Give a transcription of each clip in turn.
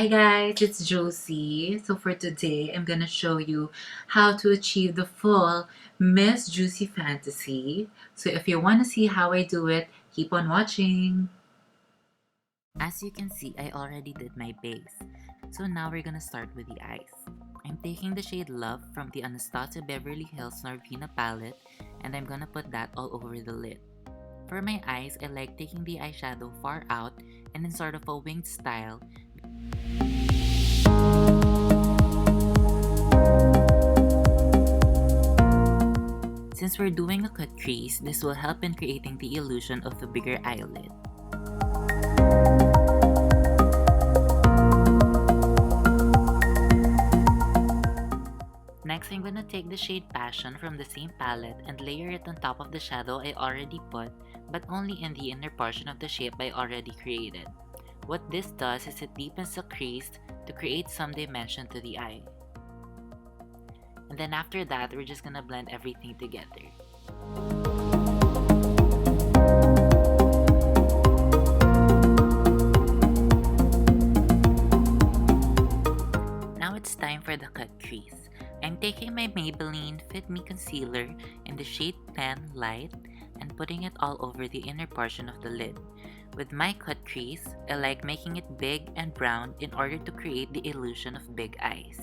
Hi guys, it's Josie. So for today, I'm gonna show you how to achieve the full Miss Juicy Fantasy. So if you want to see how I do it, keep on watching. As you can see, I already did my base. So now we're gonna start with the eyes. I'm taking the shade Love from the Anastasia Beverly Hills Norvina palette, and I'm gonna put that all over the lid. For my eyes, I like taking the eyeshadow far out and in sort of a winged style. Since we're doing a cut crease, this will help in creating the illusion of a bigger eyelid. Next, I'm gonna take the shade Passion from the same palette and layer it on top of the shadow I already put, but only in the inner portion of the shape I already created. What this does is it deepens the crease to create some dimension to the eye. And then after that, we're just gonna blend everything together. Now it's time for the cut crease. I'm taking my Maybelline Fit Me Concealer in the shade Tan Light and putting it all over the inner portion of the lid. With my cut crease, I like making it big and brown in order to create the illusion of big eyes.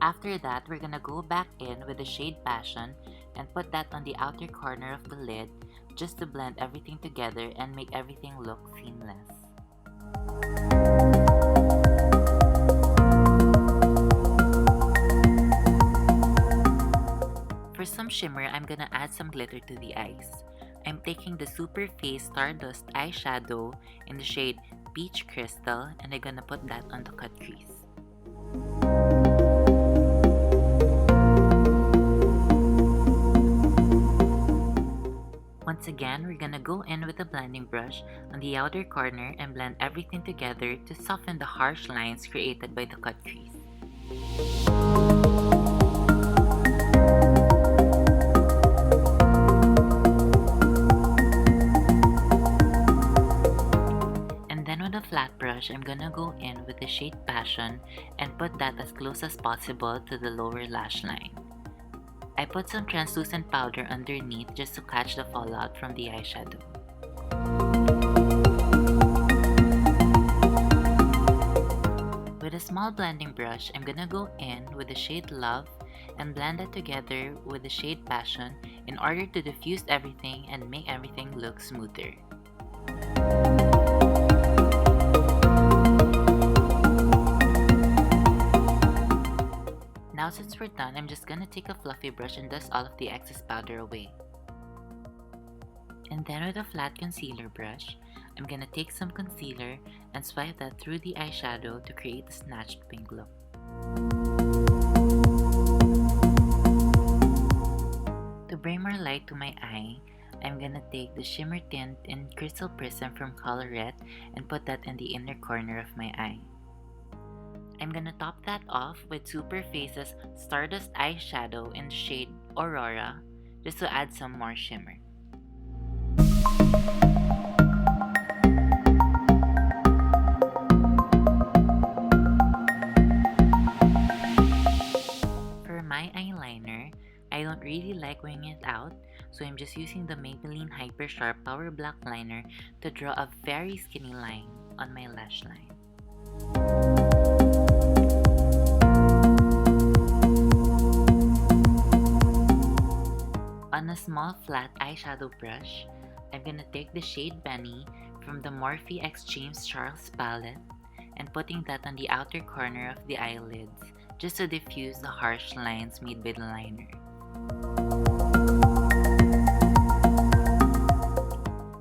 After that, we're gonna go back in with the shade Passion and put that on the outer corner of the lid just to blend everything together and make everything look seamless. For some shimmer, I'm gonna add some glitter to the eyes. I'm taking the Superface Stardust eyeshadow in the shade Peach Crystal and I'm gonna put that on the cut crease. Once again, we're gonna go in with a blending brush on the outer corner and blend everything together to soften the harsh lines created by the cut crease. And then with a flat brush, I'm gonna go in with the shade Passion and put that as close as possible to the lower lash line. I put some translucent powder underneath just to catch the fallout from the eyeshadow. With a small blending brush, I'm gonna go in with the shade Love and blend that together with the shade Passion in order to diffuse everything and make everything look smoother. Now since we're done, I'm just gonna take a fluffy brush and dust all of the excess powder away. And then with a flat concealer brush, I'm gonna take some concealer and swipe that through the eyeshadow to create a snatched pink look. To bring more light to my eye, I'm gonna take the Shimmertint in Crystal Prism from Colourette and put that in the inner corner of my eye. I'm gonna top that off with Superface's Stardust eyeshadow in the shade Aurora just to add some more shimmer. For my eyeliner, I don't really like winging it out, so I'm just using the Maybelline Hypersharp Powerblack liner to draw a very skinny line on my lash line. On a small flat eyeshadow brush, I'm gonna take the shade Benny from the Morphe x James Charles palette and putting that on the outer corner of the eyelids just to diffuse the harsh lines made by the liner.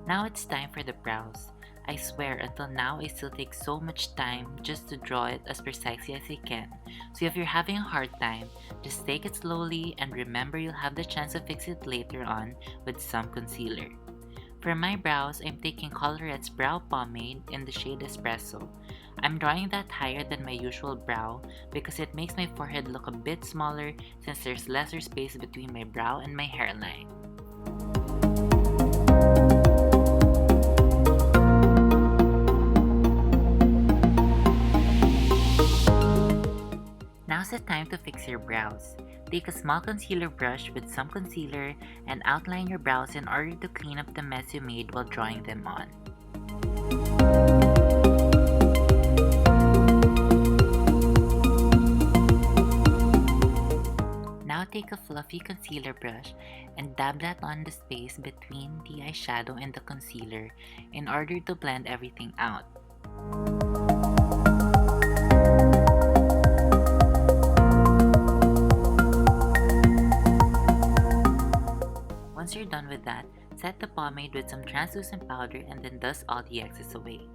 Now it's time for the brows. I swear, until now I still take so much time just to draw it as precisely as I can. So if you're having a hard time, just take it slowly and remember you'll have the chance to fix it later on with some concealer. For my brows, I'm taking Colorette's Brow Pomade in the shade Espresso. I'm drawing that higher than my usual brow because it makes my forehead look a bit smaller since there's lesser space between my brow and my hairline. Now's the time to fix your brows. Take a small concealer brush with some concealer and outline your brows in order to clean up the mess you made while drawing them on. Now take a fluffy concealer brush and dab that on the space between the eyeshadow and the concealer in order to blend everything out. Once you're done with that, set the pomade with some translucent powder and then dust all the excess away.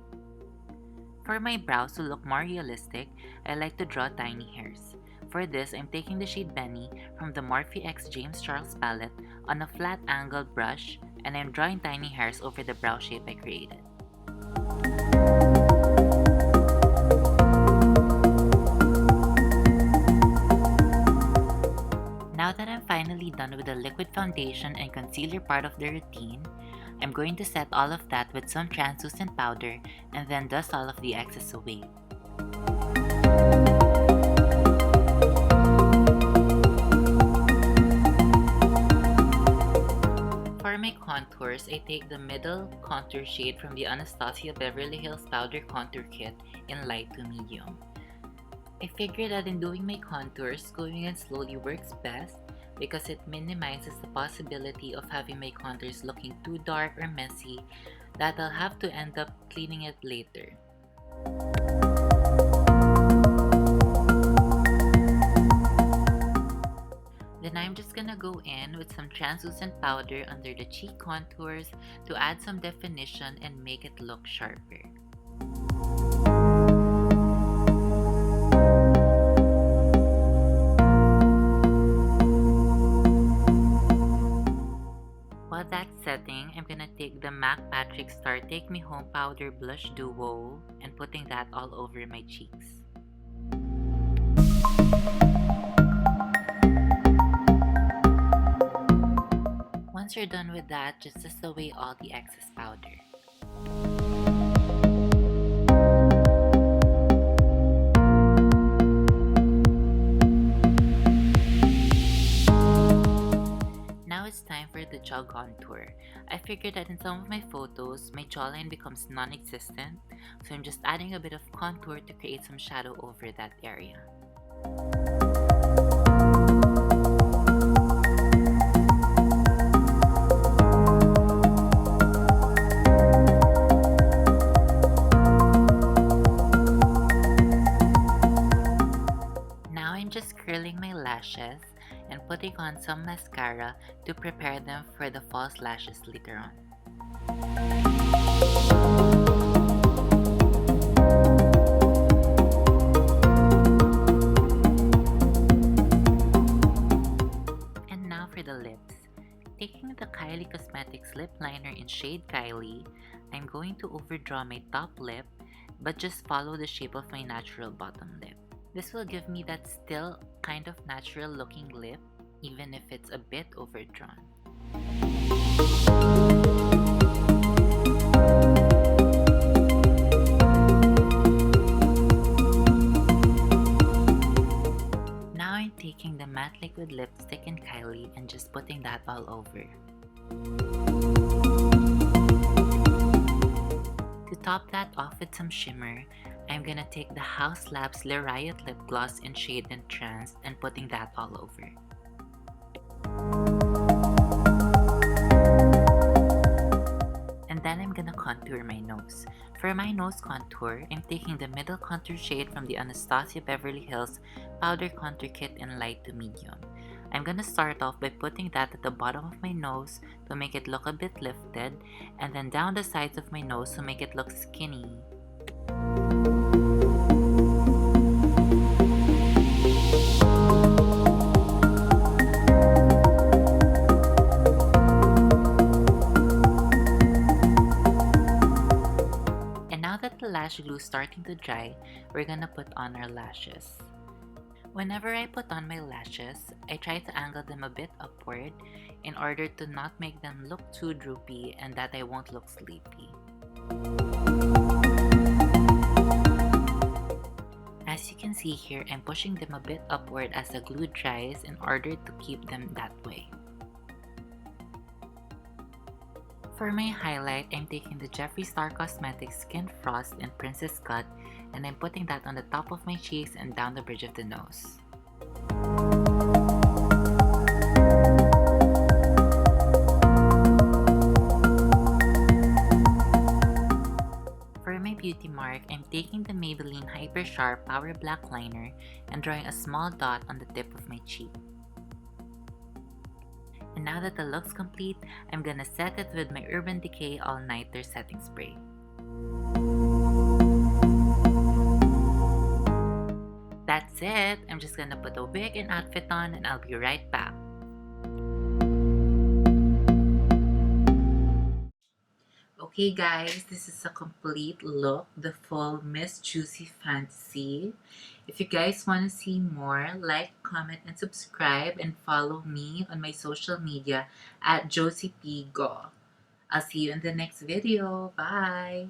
For my brows to look more realistic, I like to draw tiny hairs. For this, I'm taking the shade Benny from the Morphe X James Charles palette on a flat angled brush and I'm drawing tiny hairs over the brow shape I created. Now that I'm finally done with the liquid foundation and concealer part of the routine, I'm going to set all of that with some translucent powder and then dust all of the excess away. For my contours, I take the middle contour shade from the Anastasia Beverly Hills Powder Contour Kit in light to medium. I figured that in doing my contours, going in slowly works best because it minimizes the possibility of having my contours looking too dark or messy that I'll have to end up cleaning it later. Then I'm just gonna go in with some translucent powder under the cheek contours to add some definition and make it look sharper. While that's setting, I'm gonna take the MAC Patrick Star Take Me Home Powder Blush Duo and putting that all over my cheeks. Once you're done with that, just dust away all the excess powder. Now it's time for the jaw contour. I figured that in some of my photos, my jawline becomes non-existent, so I'm just adding a bit of contour to create some shadow over that area. Now I'm just curling my lashes and putting on some mascara to prepare them for the false lashes later on. And now for the lips. Taking the Kylie Cosmetics lip liner in shade Kylie, I'm going to overdraw my top lip but just follow the shape of my natural bottom lip. This will give me that still kind of natural looking lip, even if it's a bit overdrawn. Now I'm taking the matte liquid lipstick in Kylie and just putting that all over. To top that off with some shimmer, I'm gonna take the Haus Labs Le Riot Lip Gloss in shade Entranced and putting that all over. And then I'm gonna contour my nose. For my nose contour, I'm taking the middle contour shade from the Anastasia Beverly Hills Powder Contour Kit in light to medium. I'm gonna start off by putting that at the bottom of my nose to make it look a bit lifted, and then down the sides of my nose to make it look skinny. lash glue starting to dry, we're gonna put on our lashes. Whenever I put on my lashes, I try to angle them a bit upward in order to not make them look too droopy and that I won't look sleepy. As you can see here, I'm pushing them a bit upward as the glue dries in order to keep them that way. For my highlight, I'm taking the Jeffree Star Cosmetics Skin Frost in Princess Cut and I'm putting that on the top of my cheeks and down the bridge of the nose. For my beauty mark, I'm taking the Maybelline Hypersharp Powerblack liner and drawing a small dot on the tip of my cheek. And now that the look's complete, I'm gonna set it with my Urban Decay All Nighter Setting Spray. That's it! I'm just gonna put a wig and outfit on and I'll be right back. Okay guys, this is a complete look, the full Miss Juicy Fantasy. If you guys want to see more, like, comment, and subscribe and follow me on my social media at JosiePGo. I'll see you in the next video. Bye!